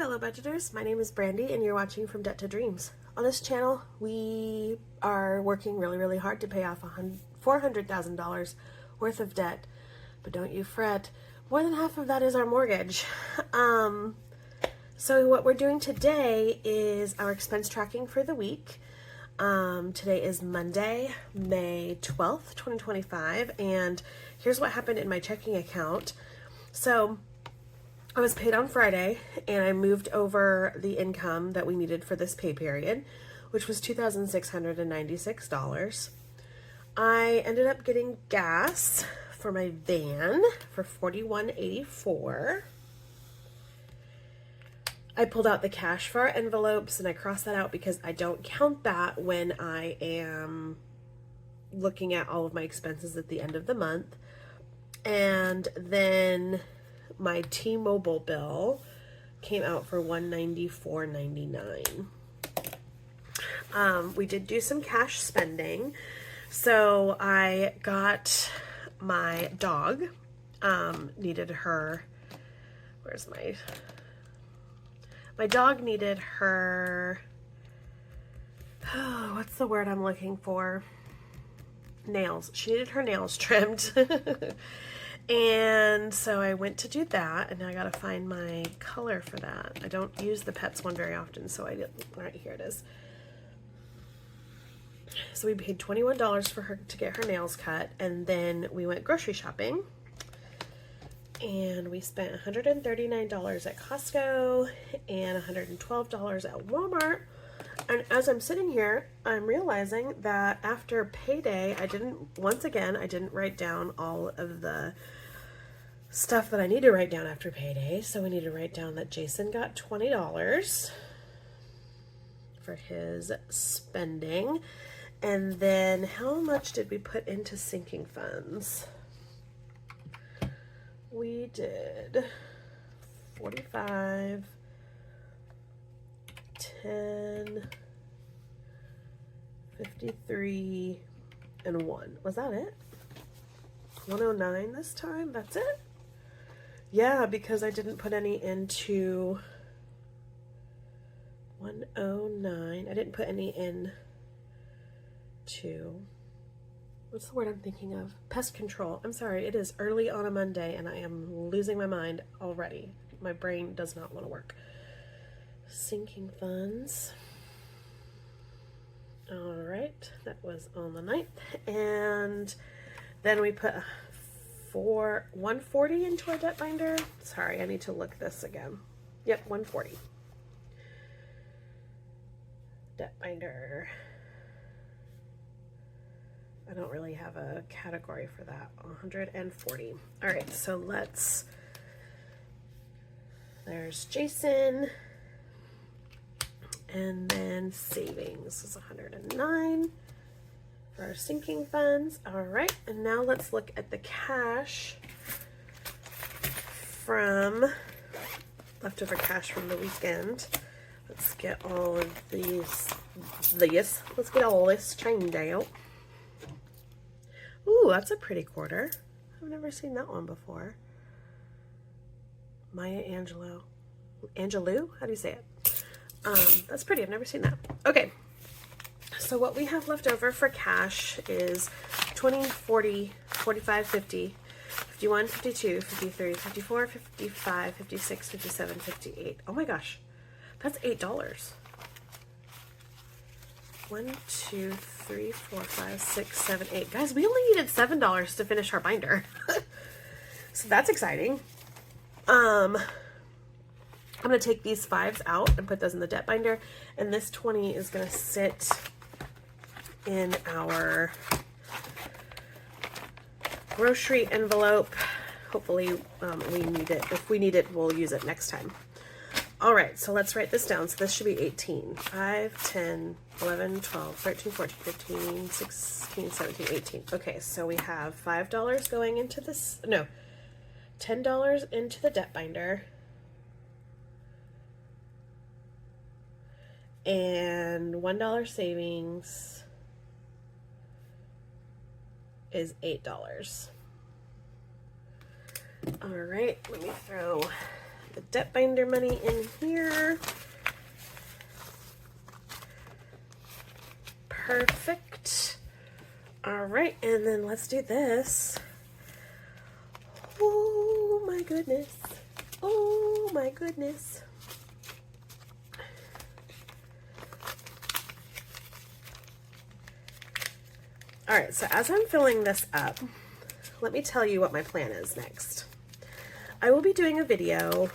fellow budgeters, my name is Brandy and you're watching From Debt to Dreams. On this channel, we are working really hard to pay off $400,000 worth of debt, but don't you fret, more than half of that is our mortgage. So what we're doing today is our expense tracking for the week. Today is Monday, May 12th, 2025, and here's what happened in my checking account. So I was paid on Friday, and I moved over the income that we needed for this pay period, which was $2,696. I ended up getting gas for my van for $41.84. I pulled out the cash for our envelopes, and I crossed that out because I don't count that when I am looking at all of my expenses at the end of the month. And then my T-Mobile bill came out for $194.99. We did do some cash spending. So I got my dog, needed her, my dog needed her, what's the word I'm looking for? Nails. She needed her nails trimmed. And so I went to do that, and now I gotta find my color for that. I don't use the Pets one very often, so I didn't. All right, here it is. So we paid $21 for her to get her nails cut, and then we went grocery shopping, and we spent $139 at Costco and $112 at Walmart. And as I'm sitting here, I'm realizing that after payday, I didn't write down all of the stuff that I need to write down after payday. So we need to write down that Jason got $20 for his spending. And then how much did we put into sinking funds? We did 45, 10, 53, and 1. Was that it? 109 this time? That's it? Yeah, because I didn't put any into 109. I didn't put any in to, what's the word I'm thinking of? Pest control. I'm sorry, it is early on a Monday and I am losing my mind already. My brain does not want to work. Sinking funds. All right, that was on the 9th. And then we put 140 into our debt binder. Sorry, I need to look this again. Yep, 140. Debt binder. I don't really have a category for that. 140. All right, so there's Jason. And then savings is 109 for our sinking funds. All right, and now let's look at the cash from leftover cash from the weekend. Let's get all of let's get all this chained out. Ooh, that's a pretty quarter. I've never seen that one before. Maya Angelou? How do you say it? That's pretty. I've never seen that. Okay. So what we have left over for cash is 20, 40, 45, 50, 51, 52, 53, 54, 55, 56, 57, 58. Oh my gosh. That's $8. 1, 2, 3, 4, 5, 6, 7, 8. Guys, we only needed $7 to finish our binder. So that's exciting. I'm going to take these 5s out and put those in the debt binder. And this 20 is going to sit in our grocery envelope. Hopefully we need it. If we need it, we'll use it next time. All right, so let's write this down. So this should be 18. 5, 10, 11, 12, 13, 14, 15, 16, 17, 18. Okay, so we have $5 going into this. No, $10 into the debt binder. And $1 savings is $8. All right, let me throw the debt binder money in here. Perfect. All right, and then let's do this. Oh my goodness. Oh my goodness. All right, so as I'm filling this up, let me tell you what my plan is next. I will be doing a video,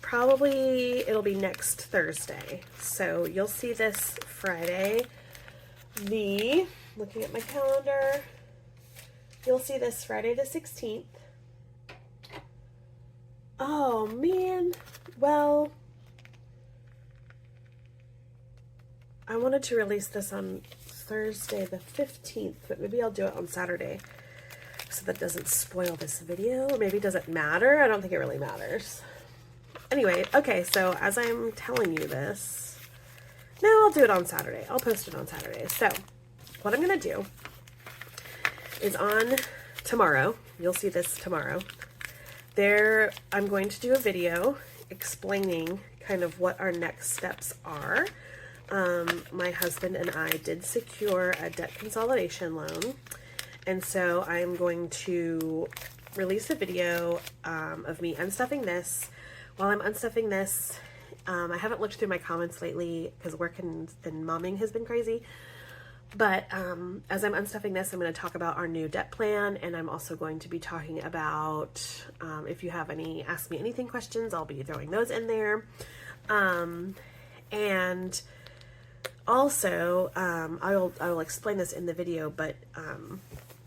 probably it'll be next Thursday. So you'll see this Friday. Looking at my calendar, you'll see this Friday the 16th. Oh man, well, I wanted to release this on Thursday the 15th, but maybe I'll do it on Saturday so that doesn't spoil this video. Or maybe it doesn't matter. I don't think it really matters. Anyway, okay, so as I'm telling you this, no, I'll do it on Saturday. I'll post it on Saturday. So what I'm going to do is on tomorrow, you'll see this tomorrow, I'm going to do a video explaining kind of what our next steps are. My husband and I did secure a debt consolidation loan, and so I'm going to release a video of me unstuffing this. While I'm unstuffing this, I haven't looked through my comments lately because work and momming has been crazy, but as I'm unstuffing this, I'm going to talk about our new debt plan, and I'm also going to be talking about if you have any Ask Me Anything questions, I'll be throwing those in there. And also, I will explain this in the video, but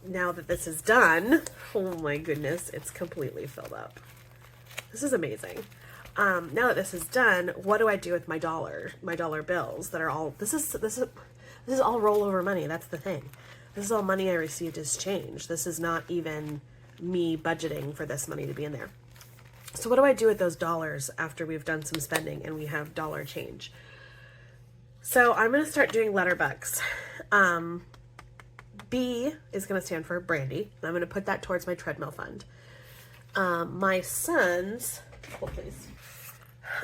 now that this is done, oh my goodness, it's completely filled up. This is amazing. Now that this is done, what do I do with my dollar bills that are all, this is all rollover money. That's the thing. This is all money I received as change. This is not even me budgeting for this money to be in there. So what do I do with those dollars after we've done some spending and we have dollar change? So I'm going to start doing letter bucks. B is going to stand for Brandy. And I'm going to put that towards my treadmill fund. My sons, hold please.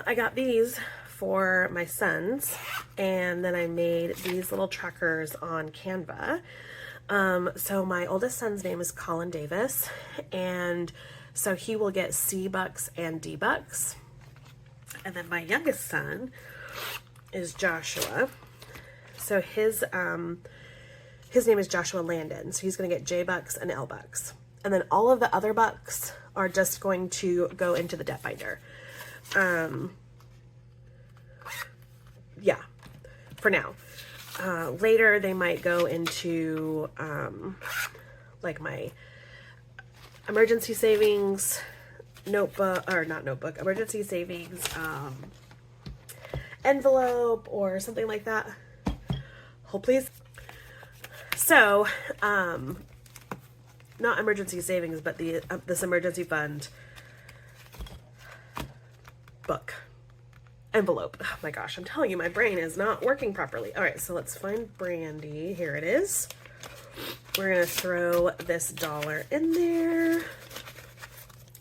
I got these for my sons, and then I made these little trackers on Canva. So my oldest son's name is Colin Davis, and so he will get C bucks and D bucks. And then my youngest son is Joshua. So his name is Joshua Landon. So he's going to get J bucks and L bucks. And then all of the other bucks are just going to go into the debt binder. Yeah, for now. Later they might go into like my emergency savings notebook, or not notebook, emergency savings envelope or something like that. Hold please. So, not emergency savings, but this emergency fund book envelope. Oh my gosh, I'm telling you, my brain is not working properly. All right, so let's find Brandy. Here it is. We're going to throw this dollar in there,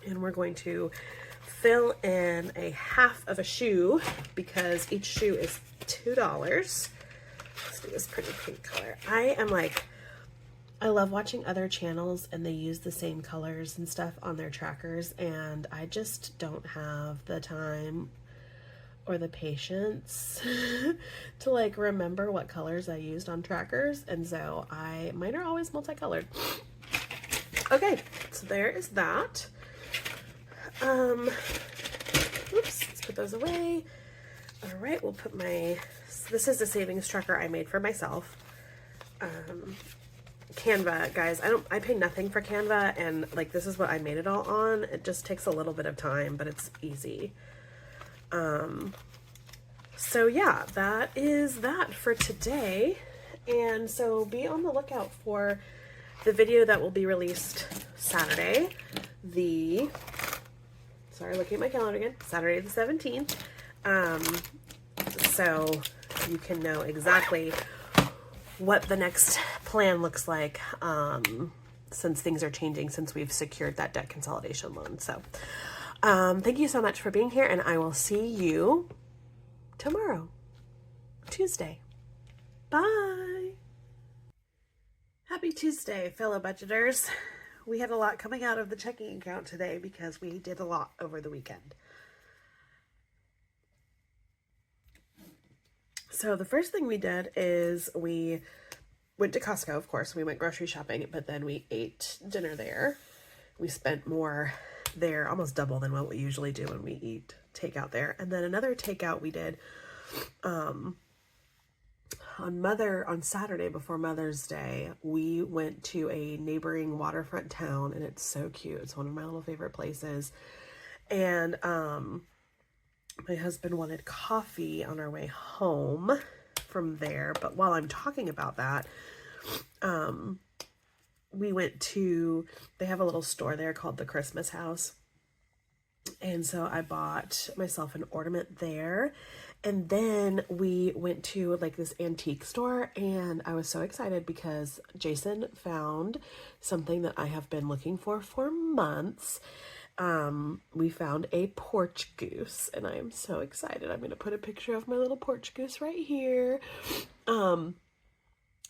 and we're going to fill in a half of a shoe because each shoe is $2. Let's do this pretty pink color. I love watching other channels and they use the same colors and stuff on their trackers, and I just don't have the time or the patience to like remember what colors I used on trackers, and so mine are always multicolored. Okay, so there is that. Oops, let's put those away. All right, we'll put this is the savings tracker I made for myself. Canva, guys, I pay nothing for Canva, and like this is what I made it all on. It just takes a little bit of time, but it's easy. So yeah, that is that for today. And so be on the lookout for the video that will be released Saturday, looking at my calendar again, Saturday the 17th. So you can know exactly what the next plan looks like. since things are changing since we've secured that debt consolidation loan. So thank you so much for being here, and I will see you tomorrow, Tuesday. Bye. Happy Tuesday, fellow budgeters. We had a lot coming out of the checking account today because we did a lot over the weekend. So the first thing we did is we went to Costco, of course. We went grocery shopping, but then we ate dinner there. We spent more there, almost double than what we usually do when we eat takeout there. And then another takeout we did on Saturday before Mother's Day. We went to a neighboring waterfront town, and it's so cute. It's one of my little favorite places. And my husband wanted coffee on our way home from there. But while I'm talking about that, we went to, they have a little store there called the Christmas House. And so I bought myself an ornament there. And then we went to like this antique store, and I was so excited because Jason found something that I have been looking for months. We found a porch goose, and I am so excited. I'm going to put a picture of my little porch goose right here.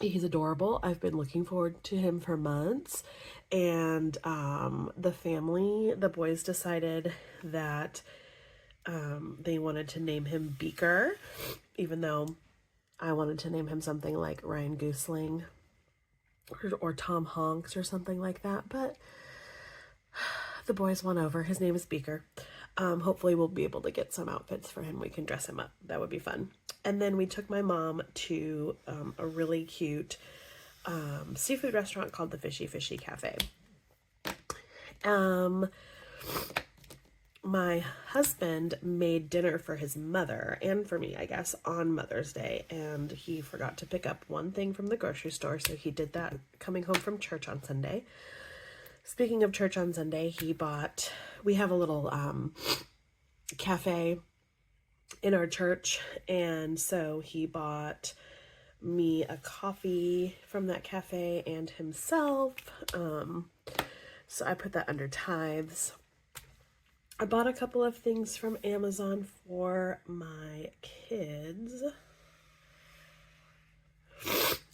He's adorable. I've been looking forward to him for months. And the boys decided that they wanted to name him Beaker, even though I wanted to name him something like Ryan Goosling or Tom Honks or something like that. But the boys won over. His name is Beaker. Hopefully we'll be able to get some outfits for him. We can dress him up. That would be fun. And then we took my mom to a really cute seafood restaurant called the Fishy Fishy Cafe. My husband made dinner for his mother and for me, I guess, on Mother's Day, and he forgot to pick up one thing from the grocery store, so he did that coming home from church on Sunday. Speaking of church on Sunday, we have a little cafe in our church, and so he bought me a coffee from that cafe and himself. So I put that under tithes. I bought a couple of things from Amazon for my kids.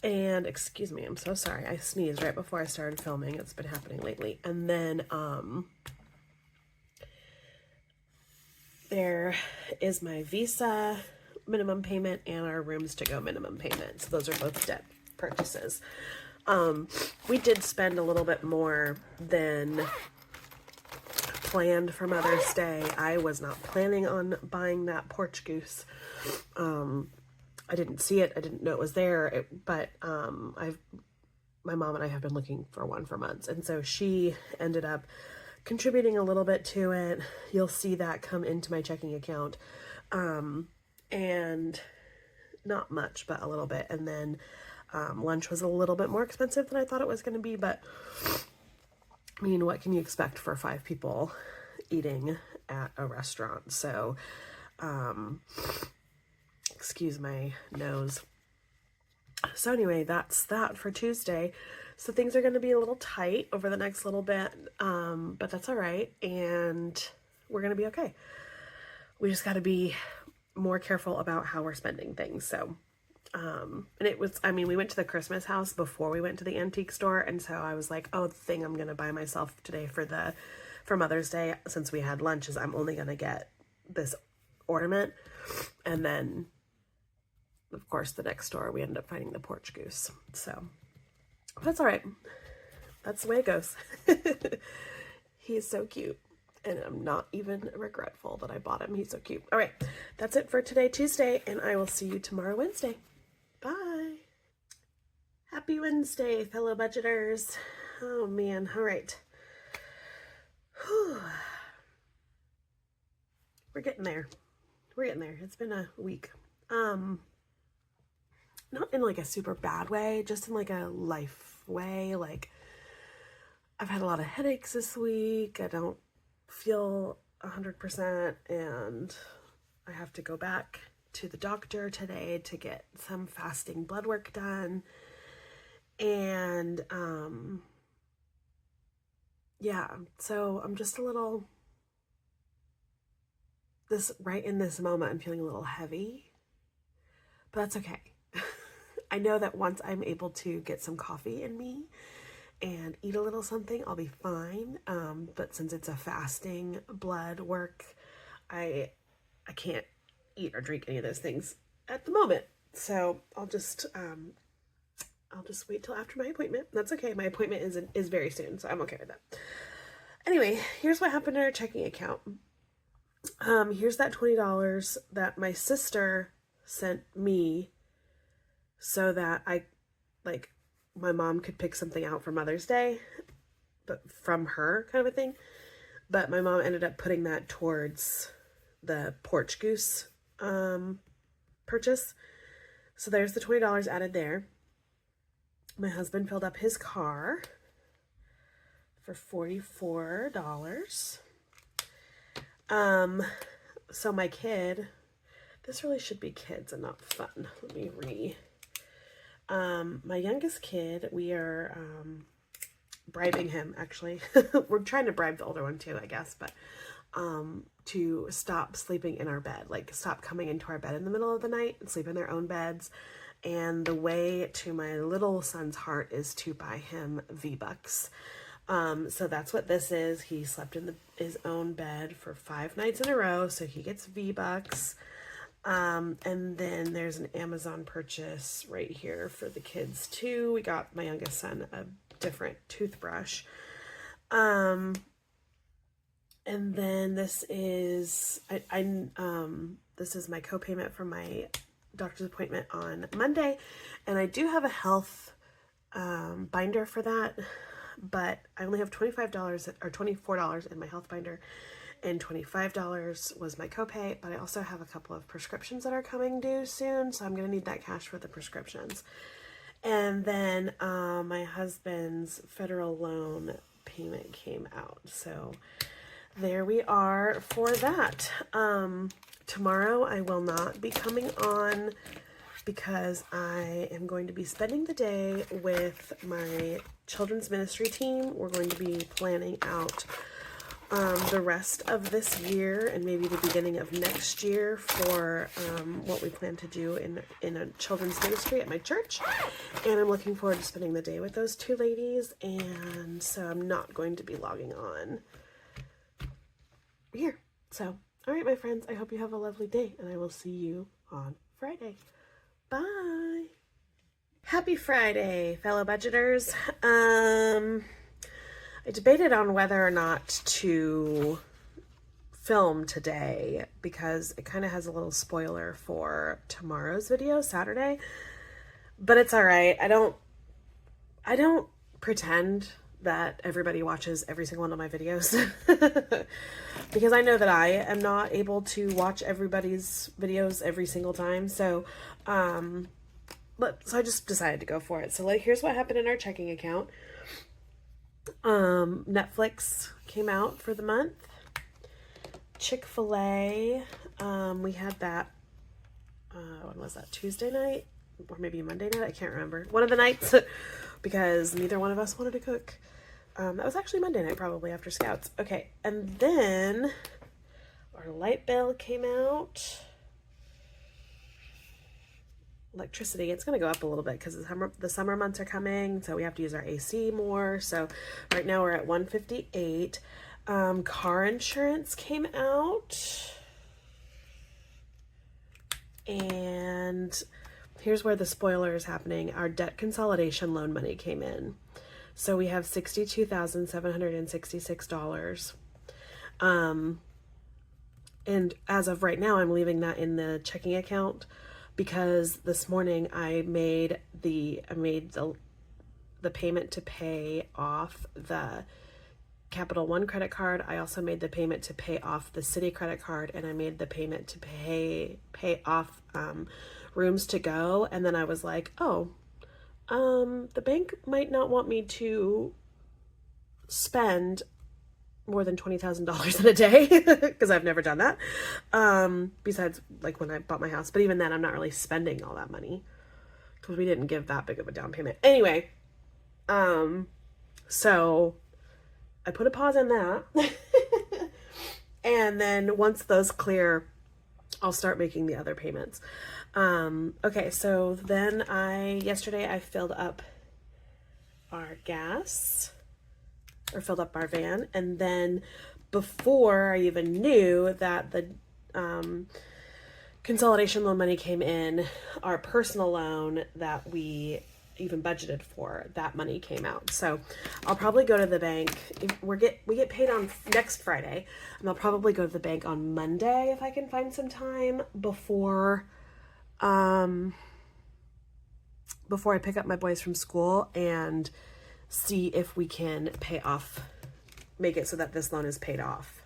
And excuse me, I'm so sorry. I sneezed right before I started filming. It's been happening lately. And then there is my Visa minimum payment and our Rooms to Go minimum payment. So those are both debt purchases. We did spend a little bit more than planned for Mother's Day. I was not planning on buying that porch goose. I didn't see it. I didn't know it was there. But my mom and I have been looking for one for months, and so she ended up contributing a little bit to it. You'll see that come into my checking account, and not much, but a little bit. And then lunch was a little bit more expensive than I thought it was going to be, but I mean, what can you expect for 5 people eating at a restaurant? So, excuse my nose. So anyway, that's that for Tuesday. So things are going to be a little tight over the next little bit, but that's all right, and we're going to be okay. We just got to be more careful about how we're spending things. So, and it was, I mean, we went to the Christmas house before we went to the antique store, and so I was like, oh, the thing I'm going to buy myself today for Mother's Day, since we had lunch, is I'm only going to get this ornament. And then, of course, the next store, we ended up finding the porch goose. So that's all right. That's the way it goes. He's so cute, and I'm not even regretful that I bought him. He's so cute. All right, that's it for today, Tuesday, and I will see you tomorrow, Wednesday. Bye. Happy Wednesday, fellow budgeters. Oh, man. All right. Whew. We're getting there. We're getting there. It's been a week. Not in like a super bad way, just in like a life way. Like, I've had a lot of headaches this week. I don't feel 100%, and I have to go back to the doctor today to get some fasting blood work done. And yeah, so I'm just a little, right in this moment, I'm feeling a little heavy, but that's okay. I know that once I'm able to get some coffee in me and eat a little something, I'll be fine. But since it's a fasting blood work, I can't eat or drink any of those things at the moment. So I'll just wait till after my appointment. That's okay. My appointment is very soon, so I'm okay with that. Anyway, here's what happened in our checking account. Here's that $20 that my sister sent me so that my mom could pick something out for Mother's Day, but from her kind of a thing. But my mom ended up putting that towards the Porch Goose purchase. So there's the $20 added there. My husband filled up his car for $44. So my kid, this really should be kids and not fun. Let me my youngest kid, we are bribing him, actually. We're trying to bribe the older one too, I guess, but to stop sleeping in our bed, like stop coming into our bed in the middle of the night and sleep in their own beds. And the way to my little son's heart is to buy him V-Bucks. So that's what this is. He slept in his own bed for 5 nights in a row, so he gets V-Bucks. And then there's an Amazon purchase right here for the kids too. We got my youngest son a different toothbrush. And then this is this is my copayment for my doctor's appointment on Monday, and I do have a health binder for that, but I only have $25 or $24 in my health binder, and $25 was my copay. But I also have a couple of prescriptions that are coming due soon, so I'm gonna need that cash for the prescriptions. And then my husband's federal loan payment came out, so there we are for that. Tomorrow I will not be coming on because I am going to be spending the day with my children's ministry team. We're going to be planning out the rest of this year and maybe the beginning of next year for what we plan to do in a children's ministry at my church. And I'm looking forward to spending the day with those two ladies, and so I'm not going to be logging on here. So, all right, my friends, I hope you have a lovely day, and I will see you on Friday. Bye. Happy Friday, fellow budgeters. I debated on whether or not to film today because it kind of has a little spoiler for tomorrow's video, Saturday, but it's all right. I don't pretend that everybody watches every single one of my videos because I know that I am not able to watch everybody's videos every single time. So, so I just decided to go for it. So here's what happened in our checking account. Netflix came out for the month. Chick-fil-A, we had that, when was that, Tuesday night? Or maybe Monday night? I can't remember. One of the nights, because neither one of us wanted to cook. That was actually Monday night, probably after Scouts. Okay, and then our light bill came out. Electricity, it's going to go up a little bit because the summer months are coming, so we have to use our AC more. So right now we're at $158. Car insurance came out, and here's where the spoiler is happening. Our debt consolidation loan money came in, so we have $62,766. And as of right now, I'm leaving that in the checking account because this morning I made the payment to pay off the Capital One credit card. I also made the payment to pay off the Citi credit card, and I made the payment to pay off Rooms to Go. And then I was like, oh, the bank might not want me to spend more than $20,000 in a day because I've never done that. Besides like when I bought my house, but even then I'm not really spending all that money because we didn't give that big of a down payment. Anyway, so I put a pause on that. And then once those clear, I'll start making the other payments. Okay, so then yesterday I filled up our gas, or filled up our van, and then before I even knew that the consolidation loan money came in, our personal loan that we even budgeted for, that money came out. So I'll probably go to the bank. We get paid on next Friday, and I'll probably go to the bank on Monday if I can find some time before I pick up my boys from school, and see if we can make it so that this loan is paid off.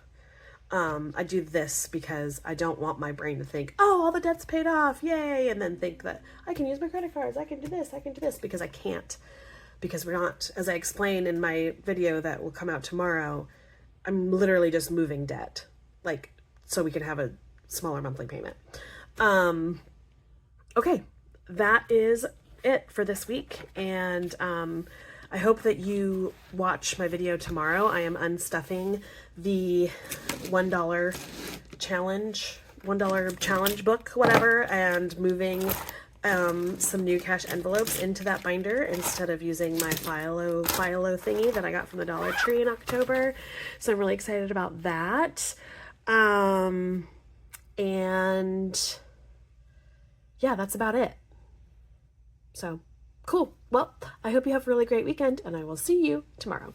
I do this because I don't want my brain to think, oh, all the debt's paid off, yay, and then think that I can use my credit cards, I can do this, because I can't. Because we're not, as I explained in my video that will come out tomorrow, I'm literally just moving debt, like, so we can have a smaller monthly payment. Okay, that is it for this week, and I hope that you watch my video tomorrow. I am unstuffing the $1 challenge book, whatever, and moving some new cash envelopes into that binder instead of using my Philo thingy that I got from the Dollar Tree in October. So I'm really excited about that. And yeah, that's about it. So cool. Well, I hope you have a really great weekend, and I will see you tomorrow.